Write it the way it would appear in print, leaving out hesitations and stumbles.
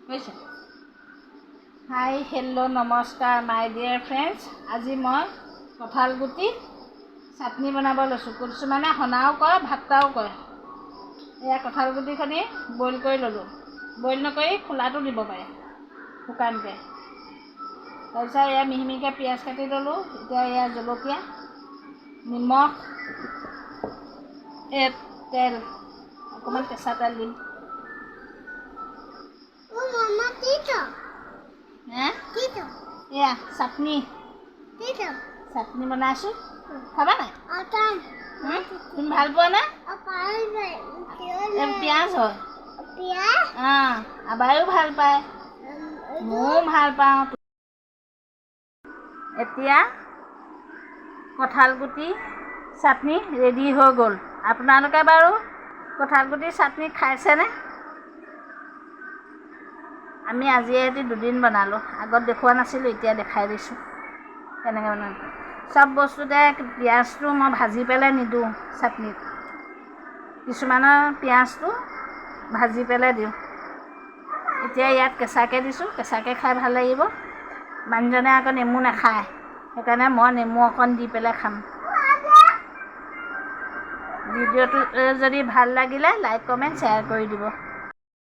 হৈছে। Hi hello' নমস্কাৰ মাই dear friends. আজি মই কঁঠাল গুটি চাটনি বনাব লৈছোঁ। কিছুমানে সনাও কয়, ভাত্তাও কয়। এয়া কঁঠাল গুটিখিনি বইল কৰি ল'লোঁ। বইল নকৰি খোলাটো দিব পাৰে শুকানকৈ। তাৰপিছত এয়া মিহি মিহিকৈ পিঁয়াজ কাটি ল'লোঁ। এতিয়া এয়া জলকীয়া, নিমখ, তেল অকণমান কেঁচা তেল দিম। এয়া চাটনি বনাইছোঁ, খাবা নাই? তুমি ভাল পোৱা নে? পিঁয়াজ হয়। আবাইও ভাল পায়, ময়ো ভাল পাওঁ। এতিয়া কঁঠাল গুটি চাটনি ৰেডি হৈ গ'ল। আপোনালোকে বাৰু কঁঠাল গুটি চাটনি খাইছেনে? আমি আজি এটি দুদিন বনালোঁ। আগত দেখুওৱা নাছিলোঁ, এতিয়া দেখাই দিছোঁ কেনেকৈ বনালোঁ। চব বস্তুতে পিঁয়াজটো মই ভাজি পেলাই নিদিওঁ চাটনিত। কিছুমানৰ পিঁয়াজটো ভাজি পেলাই দিওঁ। এতিয়া ইয়াত কেঁচাকৈ দিছোঁ, কেঁচাকৈ খাই ভাল লাগিব। মানুহজনে আকৌ নেমু নাখায়, সেইকাৰণে মই নেমু অকণ দি পেলাই খাম। ভিডিঅ'টো যদি ভাল লাগিলে লাইক কমেণ্ট শ্বেয়াৰ কৰি দিব।